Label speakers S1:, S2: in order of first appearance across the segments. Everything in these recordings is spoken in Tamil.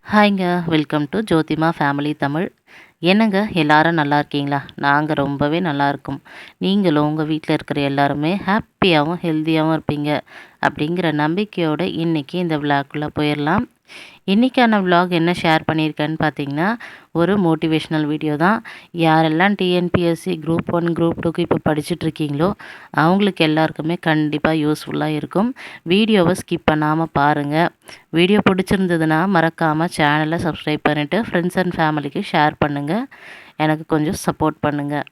S1: ஹாய்ங்க. Welcome to Jothima family Tamil. என்னங்க எல்லாரும் நல்லா இருக்கீங்களா? நாங்கள் ரொம்பவே நல்லா இருக்கோம். நீங்களும் உங்கள் வீட்டில் இருக்கிற எல்லாருமே ஹாப்பியாகவும் ஹெல்த்தியாகவும் இருப்பீங்க அப்படிங்கிற நம்பிக்கையோடு இன்றைக்கி இந்த விளாக்குள்ளே போயிடலாம். இன்றைக்கான விலாக் என்ன ஷேர் பண்ணியிருக்கேன்னு பார்த்தீங்கன்னா, ஒரு மோட்டிவேஷ்னல் வீடியோ தான். யாரெல்லாம் டிஎன்பிஎஸ்சி குரூப் 1 குரூப் 2க்கு இப்போ படிச்சுட்ருக்கீங்களோ அவங்களுக்கு எல்லாருக்குமே கண்டிப்பாக யூஸ்ஃபுல்லாக இருக்கும். வீடியோவை ஸ்கிப் பண்ணாமல் பாருங்கள். வீடியோ பிடிச்சிருந்ததுன்னா மறக்காமல் சேனலை சப்ஸ்கிரைப் பண்ணிவிட்டு ஃப்ரெண்ட்ஸ் அண்ட் ஃபேமிலிக்கு ஷேர் பண்ணுங்கள். எனக்கு கொஞ்சம் சப்போர்ட் பண்ணுங்கள்.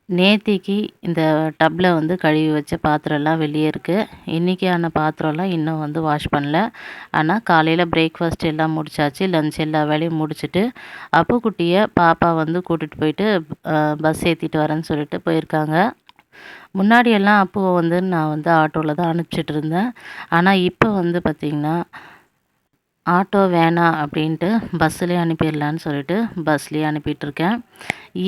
S1: நேத்திக்கு இந்த டப்பில் கழுவி வச்ச பாத்திரம்லாம் வெளியே இருக்குது. இன்றைக்கான பாத்திரம்லாம் இன்னும் வாஷ் பண்ணல. ஆனால் காலையில் பிரேக்ஃபாஸ்ட் எல்லாம் முடிச்சாச்சு. லஞ்ச் எல்லா வேலையும் முடிச்சுட்டு அப்புக்குட்டியை பாப்பா கூட்டிகிட்டு போயிட்டு பஸ் ஏற்றிட்டு வரேன்னு சொல்லிட்டு போயிருக்காங்க. முன்னாடியெல்லாம் அப்புவை நான் ஆட்டோவில் தான் அனுப்பிச்சிட்டு இருந்தேன். ஆனால் இப்போ பார்த்திங்கன்னா ஆட்டோ வேணாம் அப்படின்ட்டு பஸ்ஸுலேயே அனுப்பிடலான்னு சொல்லிட்டு பஸ்லேயே அனுப்பிட்டுருக்கேன்.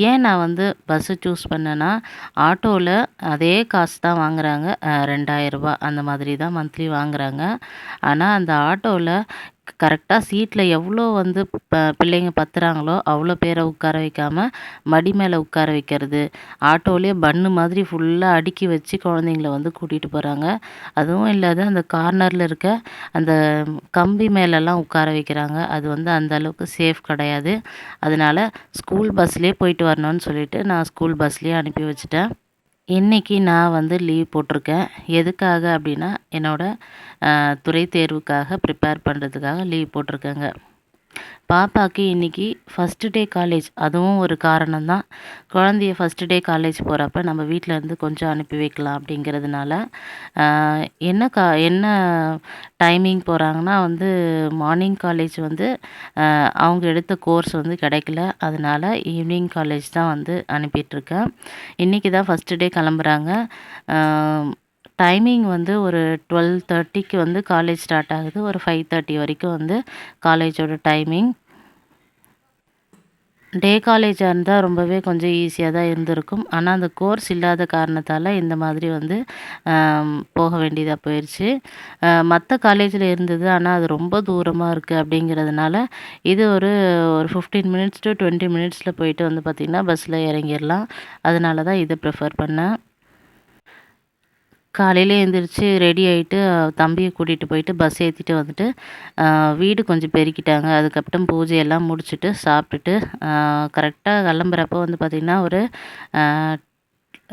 S1: ஏன் நான் பஸ்ஸு சூஸ் பண்ணேன்னா, ஆட்டோவில் அதே காசு தான் வாங்குறாங்க. 2000 அந்த மாதிரி தான் மந்த்லி வாங்குறாங்க. ஆனால் அந்த ஆட்டோவில் கரெக்டாக சீட்டில் எவ்வளோ பிள்ளைங்க பத்துறாங்களோ அவ்வளோ பேரை உட்கார வைக்காமல் மடி மேலே உட்கார வைக்கிறது, ஆட்டோலேயே பன்னு மாதிரி ஃபுல்லாக அடுக்கி வச்சு குழந்தைங்கள கூட்டிகிட்டு போகிறாங்க. அதுவும் இல்லாத அந்த கார்னரில் இருக்க அந்த கம்பி மேலெல்லாம் உட்கார வைக்கிறாங்க. அது அந்த அளவுக்கு சேஃப் கிடையாது. அதனால் ஸ்கூல் பஸ்லேயே போயிட்டு வரணும்னு சொல்லிட்டு நான் ஸ்கூல் பஸ்லேயே அனுப்பி வச்சுட்டேன். இன்றைக்கி நான் லீவ் போட்டிருக்கேன். எதுக்காக அப்படின்னா, என்னோடய துறை தேர்வுக்காக ப்ரிப்பேர் பண்ணுறதுக்காக லீவ் போட்டிருக்கேங்க. பாப்பாவுக்கு இன்றைக்கி ஃபஸ்ட்டு டே காலேஜ், அதுவும் ஒரு காரணம் தான். குழந்தைய ஃபஸ்ட்டு டே காலேஜ் போகிறப்ப நம்ம வீட்டிலேருந்து கொஞ்சம் அனுப்பி வைக்கலாம் அப்படிங்கிறதுனால என்ன டைமிங் போகிறாங்கன்னா மார்னிங் காலேஜ் அவங்க எடுத்த கோர்ஸ் கிடைக்கல. அதனால் ஈவினிங் காலேஜ் தான் அனுப்பிட்டுருக்கேன். இன்றைக்கி தான் ஃபஸ்ட்டு டே கிளம்புறாங்க. டைமிங் ஒரு 12:30க்கு காலேஜ் ஸ்டார்ட் ஆகுது. ஒரு 5:30 வரைக்கும் காலேஜோட டைமிங். டே காலேஜாக இருந்தால் ரொம்பவே கொஞ்சம் ஈஸியாக தான் இருந்திருக்கும். ஆனால் அந்த கோர்ஸ் இல்லாத காரணத்தால் இந்த மாதிரி போக வேண்டியதாக போயிடுச்சு. மற்ற காலேஜில் இருந்தது, ஆனால் அது ரொம்ப தூரமாக இருக்குது அப்படிங்கிறதுனால இது ஒரு 15 மினிட்ஸ் டு 20 மினிட்ஸில் போயிட்டு பார்த்திங்கன்னா பஸ்ஸில் இறங்கிடலாம். அதனால தான் இதை ப்ரிஃபர் பண்ணேன். காலையிலே எழுந்திரிச்சு ரெடி ஆகிட்டு தம்பியை கூட்டிகிட்டு போயிட்டு பஸ் ஏற்றிட்டு வீடு கொஞ்சம் பெருக்கிட்டாங்க. அதுக்கப்புறம் பூஜையெல்லாம் முடிச்சுட்டு சாப்பிட்டுட்டு கரெக்டாக கிளம்புறப்போ பார்த்திங்கன்னா ஒரு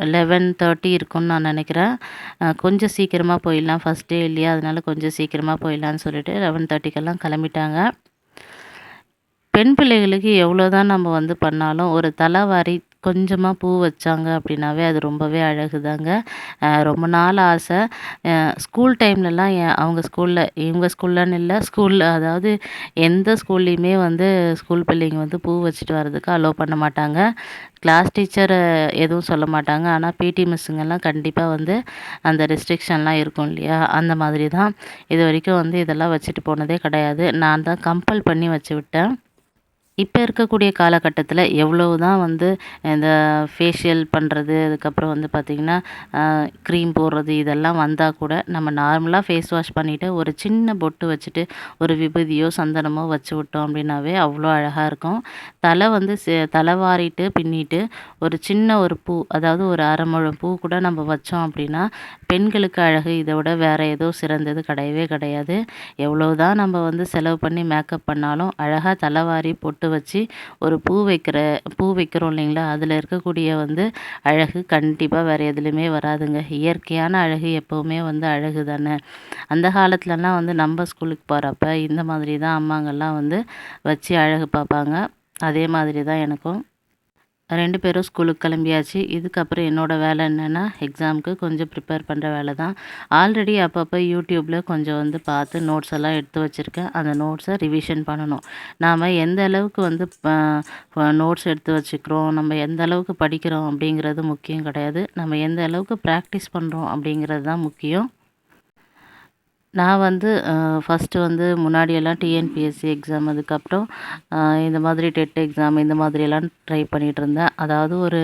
S1: 11:30 இருக்கும்னு நான் நினைக்கிறேன். கொஞ்சம் சீக்கிரமாக போயிடலாம், ஃபஸ்ட் டே இல்லையா, அதனால கொஞ்சம் சீக்கிரமாக போயிடலான்னு சொல்லிட்டு 11:30க்கெல்லாம் கிளம்பிட்டாங்க. பெண் பிள்ளைகளுக்கு எவ்வளோ தான் நம்ம பண்ணாலும் ஒரு தலைவாரி கொஞ்சமாக பூ வச்சாங்க அப்படின்னாவே அது ரொம்பவே அழகுதாங்க. ரொம்ப நாள் ஆசை. ஸ்கூல் டைம்லலாம் அவங்க ஸ்கூலில், இவங்க ஸ்கூல்லன்னு இல்லை, ஸ்கூலில் அதாவது எந்த ஸ்கூல்லேயுமே ஸ்கூல் பிள்ளைங்க பூ வச்சுட்டு வர்றதுக்கு அலோவ் பண்ண மாட்டாங்க. கிளாஸ் டீச்சர் எதுவும் சொல்ல மாட்டாங்க. ஆனால் பிடி மிஸ்ஸுங்கெல்லாம் கண்டிப்பாக அந்த ரெஸ்ட்ரிக்ஷன்லாம் இருக்கும் இல்லையா, அந்த மாதிரி தான். இது வரைக்கும் இதெல்லாம் வச்சுட்டு போனதே கிடையாது. நான் தான் கம்பல் பண்ணி வச்சு விட்டேன். இப்போ இருக்கக்கூடிய காலகட்டத்தில் எவ்வளவு தான் இந்த ஃபேஷியல் பண்ணுறது, அதுக்கப்புறம் பார்த்திங்கன்னா க்ரீம் போடுறது இதெல்லாம் வந்தால் கூட நம்ம நார்மலாக ஃபேஸ் வாஷ் பண்ணிவிட்டு ஒரு சின்ன பொட்டு வச்சுட்டு ஒரு விபூதியோ சந்தனமோ வச்சு விட்டோம் அப்படின்னாவே அவ்வளோ அழகாக இருக்கும். தலை தலை வாரிட்டு பின்னிட்டு ஒரு சின்ன ஒரு பூ, அதாவது ஒரு அரை முழம் பூ கூட நம்ம வச்சோம் அப்படின்னா பெண்களுக்கு அழகு. இதை விட வேறு ஏதோ சிறந்தது கிடையவே கிடையாது. எவ்வளோ தான் நம்ம செலவு பண்ணி மேக்கப் பண்ணாலும் அழகாக தலைவாரி பொட்டு வச்சு ஒரு பூ வைக்கிறோம் இல்லைங்களா, அதில் இருக்கக்கூடிய அழகு கண்டிப்பாக வேறு எதுலேயுமே வராதுங்க. இயற்கையான அழகு எப்போவுமே அழகு தானே. அந்த காலத்துலலாம் நம்ம ஸ்கூலுக்கு போகிறப்ப இந்த மாதிரி தான் அம்மாங்கள்லாம் வச்சு அழகு பார்ப்பாங்க. அதே மாதிரி தான் எனக்கும். 2 பேரும் ஸ்கூலுக்கு கிளம்பியாச்சு. இதுக்கப்புறம் என்னோடய வேலை என்னென்னா, எக்ஸாமுக்கு கொஞ்சம் ப்ரிப்பேர் பண்ணுற வேலை தான். ஆல்ரெடி அப்பப்போ யூடியூப்பில் கொஞ்சம் பார்த்து நோட்ஸ் எல்லாம் எடுத்து வச்சுருக்கேன். அந்த நோட்ஸை ரிவிஷன் பண்ணணும். நாம் எந்த அளவுக்கு நோட்ஸ் எடுத்து வச்சுக்கிறோம், நம்ம எந்த அளவுக்கு படிக்கிறோம் அப்படிங்கிறது முக்கியம் கிடையாது. நம்ம எந்த அளவுக்கு ப்ராக்டிஸ் பண்ணுறோம் அப்படிங்கிறது தான் முக்கியம். நான் வந்து ஃபஸ்ட்டு வந்து முன்னாடியெல்லாம் டிஎன்பிஎஸ்சி எக்ஸாம், அதுக்கப்புறம் இந்த மாதிரி டெட் எக்ஸாம் இந்த மாதிரியெல்லாம் ட்ரை பண்ணிகிட்ருந்தேன். அதாவது ஒரு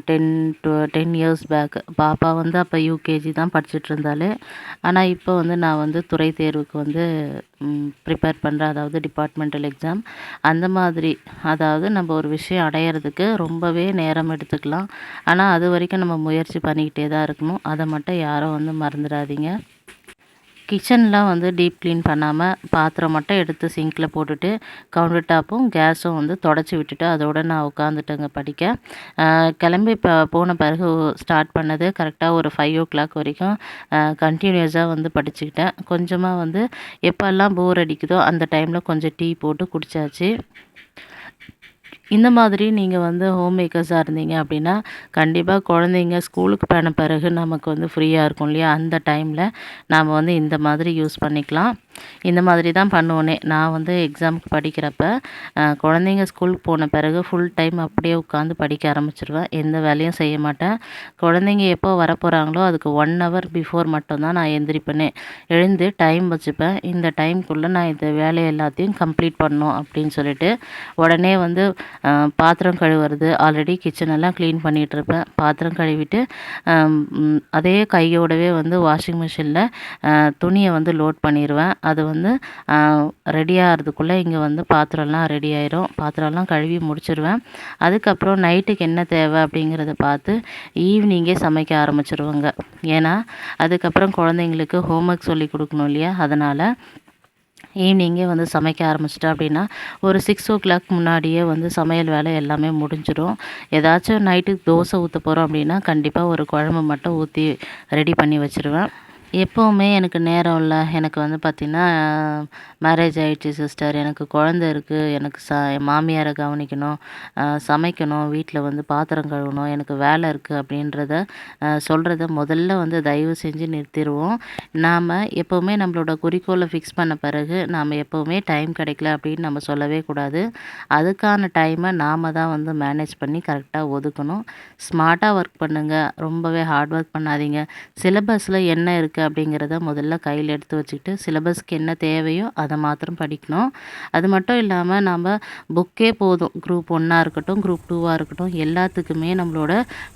S1: 10 இயர்ஸ் பேக். பாப்பா வந்து அப்போ யூகேஜி தான் படிச்சுட்ருந்தாளு. ஆனால் இப்போ வந்து நான் வந்து துறை தேர்வுக்கு வந்து ப்ரிப்பேர் பண்ணுறேன். அதாவது டிபார்ட்மெண்டல் எக்ஸாம் அந்த மாதிரி. அதாவது நம்ம ஒரு விஷயம் அடையிறதுக்கு ரொம்பவே நேரம் எடுத்துக்கலாம். ஆனால் அது வரைக்கும் நம்ம முயற்சி பண்ணிக்கிட்டே தான் இருக்கணும். அதை மட்டும் யாரும் வந்து மறந்துடாதீங்க. கிச்சன்லாம் வந்து டீப் க்ளீன் பண்ணாமல் பாத்திரம் மட்டும் எடுத்து சிங்க்கில் போட்டுட்டு கவுண்டர் டாப்பும் கேஸும் வந்து தொடச்சி விட்டுட்டு அதோடு நான் உட்காந்துட்டேங்க படிக்க. கிளம்பி போன பிறகு ஸ்டார்ட் பண்ணது கரெக்டாக ஒரு 5 o'clock வரைக்கும் கண்டினியூஸாக வந்து படிச்சுக்கிட்டேன். கொஞ்சமாக வந்து எப்போல்லாம் போர் அடிக்குதோ அந்த டைமில் கொஞ்சம் டீ போட்டு குடித்தாச்சு. இந்த மாதிரி நீங்கள் வந்து ஹோம் மேக்கர்ஸாக இருந்தீங்க அப்படின்னா கண்டிப்பாக குழந்தைங்க ஸ்கூலுக்கு போன பிறகு நமக்கு வந்து ஃப்ரீயாக இருக்கும் இல்லையா, அந்த டைமில் நாம் வந்து இந்த மாதிரி யூஸ் பண்ணிக்கலாம். இந்த மாதிரி தான் பண்ணுவோன்னே. நான் வந்து எக்ஸாமுக்கு படிக்கிறப்ப குழந்தைங்க ஸ்கூலுக்கு போன பிறகு ஃபுல் டைம் அப்படியே உட்காந்து படிக்க ஆரம்பிச்சிருவேன். எந்த வேலையும் செய்ய மாட்டேன். குழந்தைங்க எப்போ வரப்போகிறாங்களோ அதுக்கு 1 hour பிஃபோர் மட்டும்தான் நான் எந்திரிப்பேனே. எழுந்து டைம் வச்சுப்பேன். இந்த டைம்குள்ளே நான் இந்த வேலையை எல்லாத்தையும் கம்ப்ளீட் பண்ணணும் அப்படின்னு சொல்லிட்டு உடனே வந்து பாத்திரம் கழுவுறது, ஆல்ரெடி கிச்சனெல்லாம் க்ளீன் பண்ணிகிட்ருப்பேன். பாத்திரம் கழுவிட்டு அதே கையோடவே வந்து வாஷிங் மிஷினில் துணியை வந்து லோட் பண்ணிடுவேன். அது வந்து ரெடி ஆகிறதுக்குள்ளே இங்கே வந்து பாத்திரம்லாம் ரெடி ஆயிரும். பாத்திரம்லாம் கழுவி முடிச்சிடுவேன். அதுக்கப்புறம் நைட்டுக்கு என்ன தேவை அப்படிங்கிறத பார்த்து ஈவினிங்கே சமைக்க ஆரம்பிச்சிருவேங்க. ஏன்னா அதுக்கப்புறம் குழந்தைங்களுக்கு ஹோம்ஒர்க் சொல்லி கொடுக்கணும் இல்லையா, அதனால் ஈவினிங்கே வந்து சமைக்க ஆரம்பிச்சிட்டேன் அப்படின்னா ஒரு 6 o'clock முன்னாடியே வந்து சமையல் வேலை எல்லாமே முடிஞ்சிடும். ஏதாச்சும் நைட்டுக்கு தோசை ஊற்ற போகிறோம் அப்படின்னா கண்டிப்பாக ஒரு குழம்பு மட்டும் ஊற்றி ரெடி பண்ணி வச்சுருவேன். எப்போவுமே எனக்கு நேரம் இல்லை. எனக்கு வந்து பார்த்திங்கன்னா மேரேஜ் ஆகிடுச்சி சிஸ்டர், எனக்கு குழந்த இருக்குது, எனக்கு என் மாமியாரை கவனிக்கணும், சமைக்கணும், வீட்டில் வந்து பாத்திரம் கழுவணும், எனக்கு வேலை இருக்குது அப்படின்றத சொல்கிறத முதல்ல வந்து தயவு செஞ்சு நிறுத்திடுவோம். நாம் எப்போவுமே நம்மளோட குறிக்கோளை ஃபிக்ஸ் பண்ண பிறகு நாம் எப்போவுமே டைம் கிடைக்கல அப்படின்னு நம்ம சொல்லவே கூடாது. அதுக்கான டைமை நாம் தான் வந்து மேனேஜ் பண்ணி கரெக்டாக ஒதுக்கணும். ஸ்மார்ட்டாக ஒர்க் பண்ணுங்கள், ரொம்பவே ஹார்ட் ஒர்க் பண்ணாதீங்க. சிலபஸில் என்ன இருக்குது அப்படிங்கிறத முதல்ல கையில் எடுத்து வச்சுக்கிட்டு சிலபஸ்க்கு என்ன தேவையோ அதை மாத்திரம் படிக்கணும். அது மட்டும் இல்லாமல் நம்ம புக்கே போதும். குரூப் 1 இருக்கட்டும், குரூப் 2 இருக்கட்டும், எல்லாத்துக்குமே நம்மளோட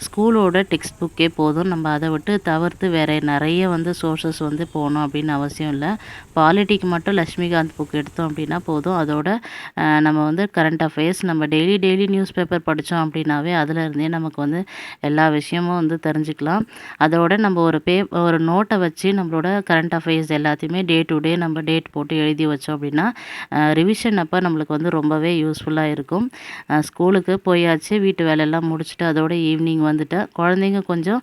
S1: ஸ்கூலோட டெக்ஸ்ட் புக்கே போதும். நம்ம அதை விட்டு தவிர்த்து வேறு நிறைய வந்து சோர்சஸ் வந்து போகணும் அப்படின்னு அவசியம் இல்லை. பாலிட்டிக்கு மட்டும் லக்ஷ்மிகாந்த் புக் எடுத்தோம் அப்படின்னா போதும். அதோட நம்ம வந்து கரண்ட் அஃபேர்ஸ் நம்ம டெய்லி நியூஸ் பேப்பர் படித்தோம் அப்படின்னாவே அதில் இருந்தே நமக்கு வந்து எல்லா விஷயமும் வந்து தெரிஞ்சுக்கலாம். அதோட நம்ம ஒரு நோட்டை வச்சு நம்மளோட கரண்ட் அஃபேர்ஸ் எல்லாத்தையுமே டே டு டே நம்ம டேட் போட்டு எழுதி வச்சோம் அப்படின்னா ரிவிஷன் அப்போ நம்மளுக்கு வந்து ரொம்பவே யூஸ்ஃபுல்லாக இருக்கும். ஸ்கூலுக்கு போயாச்சு, வீட்டு வேலையெல்லாம் முடிச்சுட்டு அதோட ஈவினிங் வந்துட்டேன். குழந்தைங்க கொஞ்சம்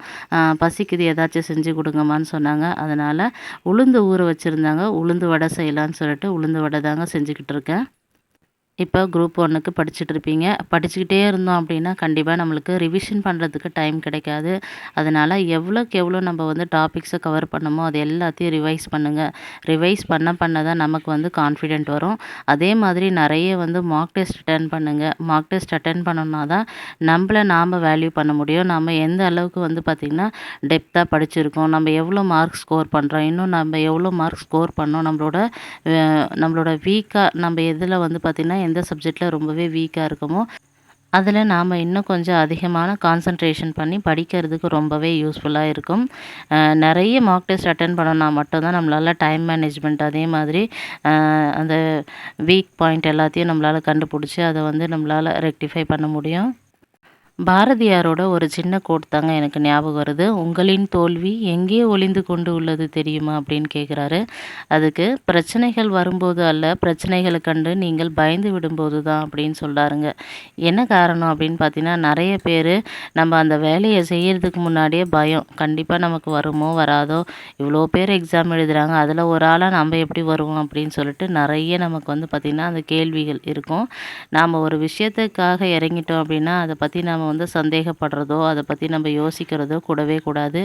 S1: பசிக்குது ஏதாச்சும் செஞ்சு கொடுங்கம்மான்னு சொன்னாங்க. அதனால் உளுந்து ஊற வச்சுருந்தாங்க. உளுந்து வடை செய்யலான்னு சொல்லிட்டு உளுந்து வடை தாங்க செஞ்சுக்கிட்டு இருக்கேன். இப்போ குரூப் 1க்கு படிச்சுட்ருப்பீங்க. படிச்சுக்கிட்டே இருந்தோம் அப்படின்னா கண்டிப்பாக நம்மளுக்கு ரிவிஷன் பண்ணுறதுக்கு டைம் கிடைக்காது. அதனால் எவ்வளோக்கு எவ்வளோ நம்ம வந்து டாபிக்ஸை கவர் பண்ணமோ அது எல்லாத்தையும் ரிவைஸ் பண்ணுங்கள். ரிவைஸ் பண்ண தான் நமக்கு வந்து கான்ஃபிடென்ட் வரும். அதே மாதிரி நிறைய வந்து மார்க் டெஸ்ட் அட்டென்ட் பண்ணுங்கள். மார்க் டெஸ்ட் அட்டென்ட் பண்ணோம்னா தான் நம்மளை நாம் வேல்யூ பண்ண முடியும். நம்ம எந்த அளவுக்கு வந்து பார்த்திங்கன்னா டெப்த்தாக படிச்சிருக்கோம், நம்ம எவ்வளோ மார்க் ஸ்கோர் பண்ணுறோம், இன்னும் நம்ம எவ்வளோ மார்க் ஸ்கோர் பண்ணோம், நம்மளோட வீக்காக நம்ம எதில் வந்து பார்த்திங்கன்னா எந்த சப்ஜெக்டில் ரொம்பவே வீக்காக இருக்குமோ அதில் நாம் இன்னும் கொஞ்சம் அதிகமான கான்சன்ட்ரேஷன் பண்ணி படிக்கிறதுக்கு ரொம்பவே யூஸ்ஃபுல்லாக இருக்கும். நிறைய மார்க் டெஸ்ட் அட்டென்ட் பண்ணோன்னா மட்டும்தான் நம்மளால் டைம் மேனேஜ்மெண்ட் அதே மாதிரி அந்த வீக் பாயிண்ட் எல்லாத்தையும் நம்மளால் கண்டுபிடிச்சி அதை வந்து நம்மளால் ரெக்டிஃபை பண்ண முடியும். பாரதியாரோட ஒரு சின்ன கோட் தாங்க எனக்கு ஞாபகம் வருது. "உங்களின் தோல்வி எங்கே ஒளிந்து கொண்டு உள்ளது தெரியுமா?" அப்படின்னு கேட்குறாரு. அதுக்கு பிரச்சனைகள் வரும்போது அல்ல, பிரச்சனைகளை கண்டு நீங்கள் பயந்து விடும்போது தான் அப்படின்னு சொல்கிறாருங்க. என்ன காரணம் அப்படின்னு பார்த்தீங்கன்னா, நிறைய பேர் நம்ம அந்த வேலையை செய்கிறதுக்கு முன்னாடியே பயம், கண்டிப்பாக நமக்கு வருமோ வராதோ, இவ்வளோ பேர் எக்ஸாம் எழுதுகிறாங்க, அதில் ஒரு ஆளாக நம்ம எப்படி வருவோம் அப்படின்னு சொல்லிட்டு நிறைய நமக்கு வந்து பார்த்திங்கன்னா அந்த கேள்விகள் இருக்கும். நாம் ஒரு விஷயத்துக்காக இறங்கிட்டோம் அப்படின்னா அதை பற்றி நம்ம வந்து சந்தேகப்படுறதோ அதை பற்றி நம்ம யோசிக்கிறதோ கூடவே கூடாது.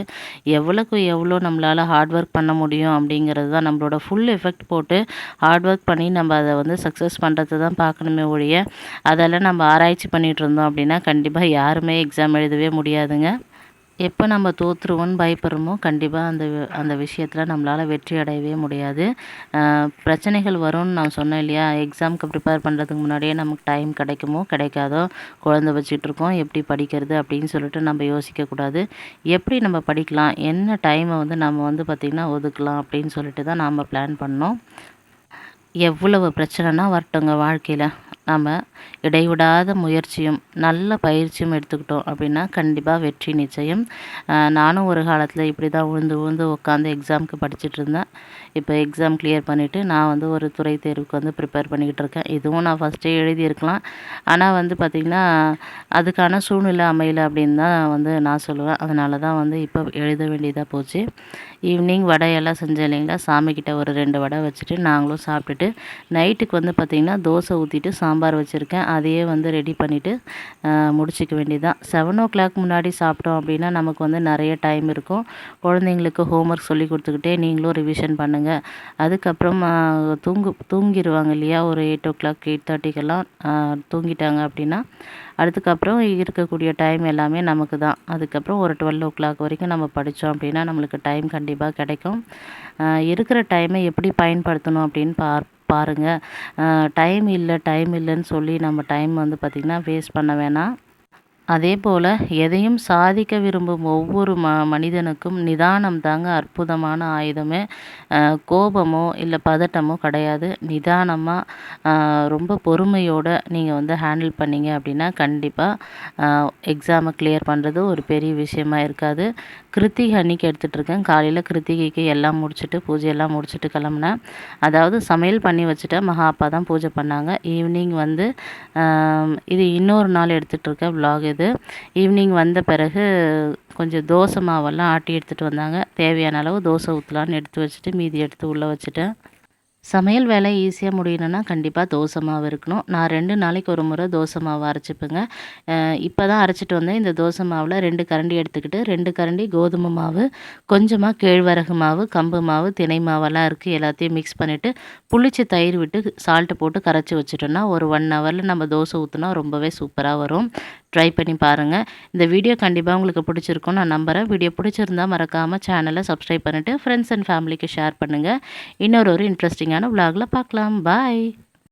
S1: எவ்வளோக்கு எவ்வளோ நம்மளால் ஹார்ட் ஒர்க் பண்ண முடியும் அப்படிங்கிறது தான் நம்மளோட ஃபுல் எஃபெக்ட் போட்டு ஹார்ட் ஒர்க் பண்ணி நம்ம அதை வந்து சக்ஸஸ் பண்ணுறது தான் பார்க்கணுமே ஒழிய அதெல்லாம் நம்ம ஆராய்ச்சி பண்ணிகிட்டு இருந்தோம் அப்படின்னா கண்டிப்பாக யாருமே எக்ஸாம் எழுதவே முடியாதுங்க. எப்போ நம்ம தோற்றுருவோன்னு பயப்படுறோமோ கண்டிப்பாக அந்த விஷயத்தில் நம்மளால் வெற்றி அடையவே முடியாது. பிரச்சனைகள் வரும்னு நான் சொன்னேன் இல்லையா, எக்ஸாமுக்கு ப்ரிப்பேர் பண்ணுறதுக்கு முன்னாடியே நமக்கு டைம் கிடைக்குமோ கிடைக்காதோ, குழந்தை வச்சுட்ருக்கோம் எப்படி படிக்கிறது அப்படின்னு சொல்லிட்டு நம்ம யோசிக்கக்கூடாது. எப்படி நம்ம படிக்கலாம், என்ன டைமை வந்து நம்ம வந்து பார்த்திங்கன்னா ஒதுக்கலாம் அப்படின்னு சொல்லிட்டு தான் நாம் பிளான் பண்ணோம். எவ்வளவு பிரச்சனைனா வரட்டுங்க வாழ்க்கையில், நம்ம இடைவிடாத முயற்சியும் நல்ல பயிற்சியும் எடுத்துக்கிட்டோம் அப்படின்னா கண்டிப்பாக வெற்றி நிச்சயம். நானும் ஒரு காலத்தில் இப்படி தான் விழுந்து விழுந்து உட்காந்து எக்ஸாமுக்கு படிச்சுட்டு இருந்தேன். இப்போ எக்ஸாம் கிளியர் பண்ணிவிட்டு நான் வந்து ஒரு துறை தேர்வுக்கு வந்து ப்ரிப்பேர் பண்ணிக்கிட்டு இருக்கேன். இதுவும் நான் ஃபஸ்ட்டே எழுதியிருக்கலாம். ஆனால் வந்து பார்த்திங்கன்னா அதுக்கான சூழ்நிலை அமையலை அப்படின்னு தான் வந்து நான் சொல்லுவேன். அதனால தான் வந்து இப்போ எழுத வேண்டியதாக போச்சு. ஈவினிங் வடையெல்லாம் செஞ்சேன் இல்லைங்களா, சாமிக்கிட்ட ஒரு 2 வடை வச்சுட்டு நாங்களும் சாப்பிட்டுட்டு நைட்டுக்கு வந்து பார்த்திங்கன்னா தோசை ஊற்றிட்டு சாம்பார் வச்சுருக்கேன். அதையே வந்து ரெடி பண்ணிவிட்டு முடிச்சிக்க வேண்டியதுதான். 7:00 முன்னாடி சாப்பிட்டோம் அப்படின்னா நமக்கு வந்து நிறைய டைம் இருக்கும். குழந்தைங்களுக்கு ஹோம்ஒர்க் சொல்லி கொடுத்துக்கிட்டே நீங்களும் ரிவிஷன் பண்ணுங்கள். அதுக்கப்புறம் தூங்கிடுவாங்க இல்லையா, ஒரு 8:00 8:30க்கெல்லாம் தூங்கிட்டாங்க அப்படின்னா அதுக்கப்புறம் இருக்கக்கூடிய டைம் எல்லாமே நமக்கு தான். அதுக்கப்புறம் ஒரு 12:00 வரைக்கும் நம்ம படித்தோம் அப்படின்னா நம்மளுக்கு டைம் கண்டிப்பாக கிடைக்கும். இருக்கிற டைமை எப்படி பயன்படுத்தணும் அப்படின்னு பாருங்கள். டைம் இல்லைன்னு சொல்லி நம்ம டைம் வந்து பார்த்திங்கன்னா வேஸ்ட் பண்ண வேணாம். அதேபோல் எதையும் சாதிக்க விரும்பும் ஒவ்வொரு மனிதனுக்கும் நிதானம் தாங்க அற்புதமான ஆயுதமே. கோபமோ இல்லை பதட்டமோ கிடையாது. நிதானமாக ரொம்ப பொறுமையோடு நீங்கள் வந்து ஹேண்டில் பண்ணிங்க அப்படின்னா கண்டிப்பாக எக்ஸாமை கிளியர் பண்ணுறது ஒரு பெரிய விஷயமா இருக்காது. கிருத்திகை அன்றைக்கி எடுத்துகிட்ருக்கேன். காலையில் கிருத்திகைக்கு எல்லாம் முடிச்சுட்டு பூஜையெல்லாம் முடிச்சுட்டு கிளம்புனேன். அதாவது சமையல் பண்ணி வச்சுட்டேன். மகா அப்பா தான் பூஜை பண்ணாங்க. ஈவினிங் வந்து இது இன்னொரு நாள் எடுத்துகிட்ருக்கேன் விலாக் இது. ஈவினிங் வந்த பிறகு கொஞ்சம் தோசை மாவெல்லாம் ஆட்டி எடுத்துகிட்டு வந்தாங்க. தேவையான அளவு தோசை ஊற்றலான்னு எடுத்து வச்சுட்டு மீதி எடுத்து உள்ளே வச்சுட்டேன். சமையல் வேலை ஈஸியாக முடியணும்னா கண்டிப்பாக தோசை மாவு இருக்கணும். நான் 2 நாளைக்கு ஒரு முறை தோசை மாவு அரைச்சிப்பேங்க. இப்போ தான் அரைச்சிட்டு வந்தேன். இந்த தோசை மாவில் 2 கரண்டி எடுத்துக்கிட்டு 2 கரண்டி கோதுமை மாவு, கொஞ்சமாக கேழ்வரகு மாவு, கம்பு மாவு, தினை மாவெல்லாம் இருக்குது. எல்லாத்தையும் மிக்ஸ் பண்ணிவிட்டு புளிச்ச தயிர் விட்டு சால்ட்டு போட்டு கரைச்சி வச்சுட்டோன்னா ஒரு 1 ஹவரில் நம்ம தோசை ஊற்றினா ரொம்பவே சூப்பராக வரும். ட்ரை பண்ணி பாருங்கள். இந்த வீடியோ கண்டிப்பாக உங்களுக்கு பிடிச்சிருக்கும்னு நான் நம்புகிறேன். வீடியோ பிடிச்சிருந்தா மறக்காமல் சேனலை சப்ஸ்கிரைப் பண்ணிவிட்டு ஃப்ரெண்ட்ஸ் அண்ட் ஃபேமிலிக்கு ஷேர் பண்ணுங்கள். இன்னொரு இன்ட்ரெஸ்டிங்கான விலாகில் பார்க்கலாம். பாய்.